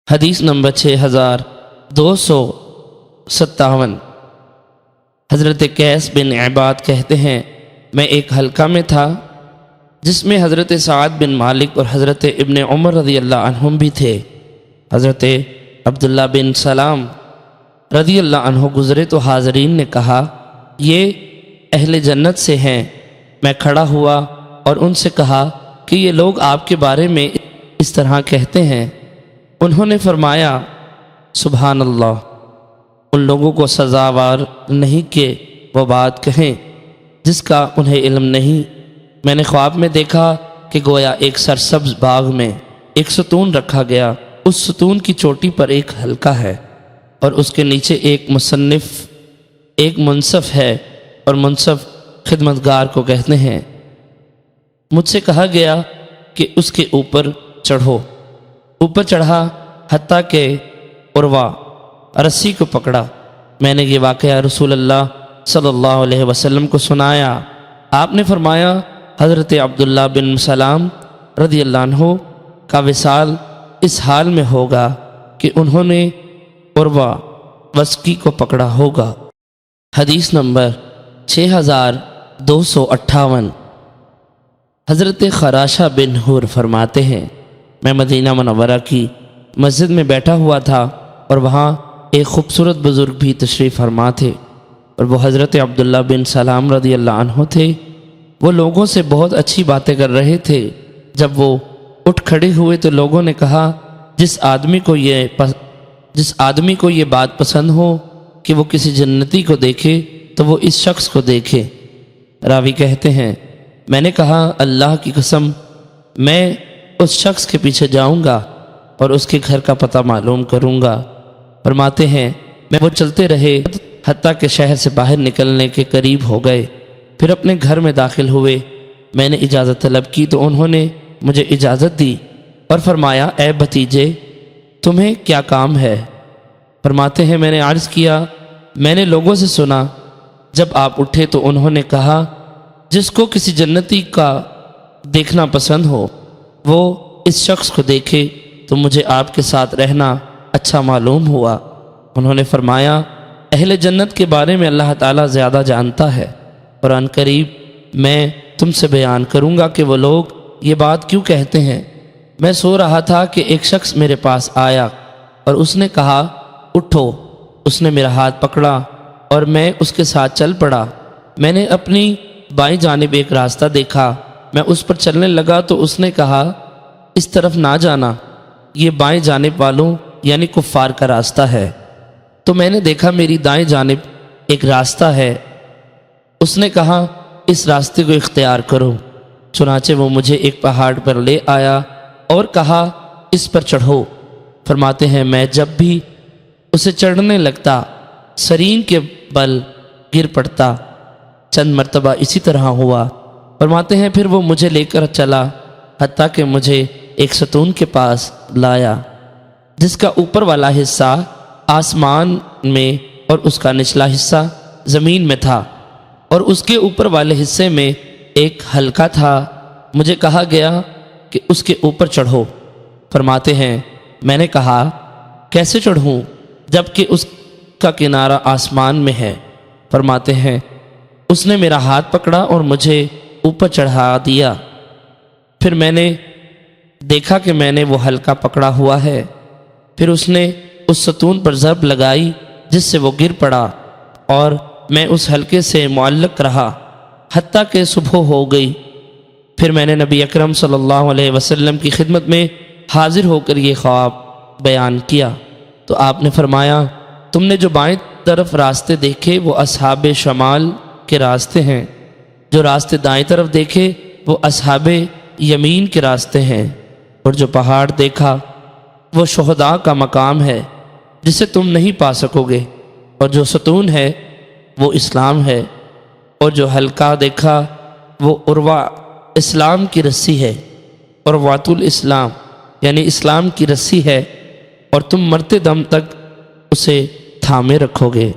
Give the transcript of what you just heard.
حدیث نمبر 6257۔ حضرت قیس بن عباد کہتے ہیں میں ایک حلقہ میں تھا جس میں حضرت سعد بن مالک اور حضرت ابن عمر رضی اللہ عنہم بھی تھے۔ حضرت عبداللہ بن سلام رضی اللہ عنہ گزرے تو حاضرین نے کہا یہ اہل جنت سے ہیں۔ میں کھڑا ہوا اور ان سے کہا کہ یہ لوگ آپ کے بارے میں اس طرح کہتے ہیں۔ انہوں نے فرمایا سبحان اللہ، ان لوگوں کو سزاوار نہیں کہ وہ بات کہیں جس کا انہیں علم نہیں۔ میں نے خواب میں دیکھا کہ گویا ایک سرسبز باغ میں ایک ستون رکھا گیا، اس ستون کی چوٹی پر ایک حلقہ ہے اور اس کے نیچے ایک منصف ہے، اور منصف خدمتگار کو کہتے ہیں۔ مجھ سے کہا گیا کہ اس کے اوپر چڑھو۔ اوپر چڑھا حتیٰ کہ عروہ رسی کو پکڑا۔ میں نے یہ واقعہ رسول اللہ صلی اللہ علیہ وسلم کو سنایا۔ آپ نے فرمایا حضرت عبداللہ بن سلام رضی اللہ عنہ کا وصال اس حال میں ہوگا کہ انہوں نے عروہ وثقی کو پکڑا ہوگا۔ حدیث نمبر 6258۔ حضرت خراشہ بن حور فرماتے ہیں میں مدینہ منورہ کی مسجد میں بیٹھا ہوا تھا اور وہاں ایک خوبصورت بزرگ بھی تشریف فرما تھے، اور وہ حضرت عبداللہ بن سلام رضی اللہ عنہ تھے۔ وہ لوگوں سے بہت اچھی باتیں کر رہے تھے۔ جب وہ اٹھ کھڑے ہوئے تو لوگوں نے کہا جس آدمی کو یہ بات پسند ہو کہ وہ کسی جنتی کو دیکھے تو وہ اس شخص کو دیکھے۔ راوی کہتے ہیں میں نے کہا اللہ کی قسم میں اس شخص کے پیچھے جاؤں گا اور اس کے گھر کا پتہ معلوم کروں گا۔ فرماتے ہیں میں وہ چلتے رہے حتیٰ کہ شہر سے باہر نکلنے کے قریب ہو گئے، پھر اپنے گھر میں داخل ہوئے۔ میں نے اجازت طلب کی تو انہوں نے مجھے اجازت دی اور فرمایا اے بھتیجے تمہیں کیا کام ہے؟ فرماتے ہیں میں نے عرض کیا میں نے لوگوں سے سنا جب آپ اٹھے تو انہوں نے کہا جس کو کسی جنتی کا دیکھنا پسند ہو وہ اس شخص کو دیکھے، تو مجھے آپ کے ساتھ رہنا اچھا معلوم ہوا۔ انہوں نے فرمایا اہل جنت کے بارے میں اللہ تعالیٰ زیادہ جانتا ہے، اور ان قریب میں تم سے بیان کروں گا کہ وہ لوگ یہ بات کیوں کہتے ہیں۔ میں سو رہا تھا کہ ایک شخص میرے پاس آیا اور اس نے کہا اٹھو۔ اس نے میرا ہاتھ پکڑا اور میں اس کے ساتھ چل پڑا۔ میں نے اپنی بائیں جانب ایک راستہ دیکھا، میں اس پر چلنے لگا تو اس نے کہا اس طرف نہ جانا، یہ بائیں جانب والوں یعنی کفار کا راستہ ہے۔ تو میں نے دیکھا میری دائیں جانب ایک راستہ ہے۔ اس نے کہا اس راستے کو اختیار کرو۔ چنانچہ وہ مجھے ایک پہاڑ پر لے آیا اور کہا اس پر چڑھو۔ فرماتے ہیں میں جب بھی اسے چڑھنے لگتا سرین کے بل گر پڑتا۔ چند مرتبہ اسی طرح ہوا۔ فرماتے ہیں پھر وہ مجھے لے کر چلا حتیٰ کہ مجھے ایک ستون کے پاس لایا جس کا اوپر والا حصہ آسمان میں اور اس کا نچلا حصہ زمین میں تھا، اور اس کے اوپر والے حصے میں ایک حلقہ تھا۔ مجھے کہا گیا کہ اس کے اوپر چڑھو۔ فرماتے ہیں میں نے کہا کیسے چڑھوں جب کہ اس کا کنارہ آسمان میں ہے؟ فرماتے ہیں اس نے میرا ہاتھ پکڑا اور مجھے اوپر چڑھا دیا۔ پھر میں نے دیکھا کہ میں نے وہ حلقہ پکڑا ہوا ہے۔ پھر اس نے اس ستون پر ضرب لگائی جس سے وہ گر پڑا، اور میں اس حلقے سے معلق رہا حتیٰ کہ صبح ہو گئی۔ پھر میں نے نبی اکرم صلی اللہ علیہ وسلم کی خدمت میں حاضر ہو کر یہ خواب بیان کیا تو آپ نے فرمایا تم نے جو بائیں طرف راستے دیکھے وہ اصحاب شمال کے راستے ہیں، جو راستے دائیں طرف دیکھے وہ اصحاب یمین کے راستے ہیں، اور جو پہاڑ دیکھا وہ شہداء کا مقام ہے جسے تم نہیں پا سکو گے، اور جو ستون ہے وہ اسلام ہے، اور جو حلقہ دیکھا وہ عروہ اسلام کی رسی ہے، عروۃ الاسلام یعنی اسلام کی رسی ہے، اور تم مرتے دم تک اسے تھامے رکھو گے۔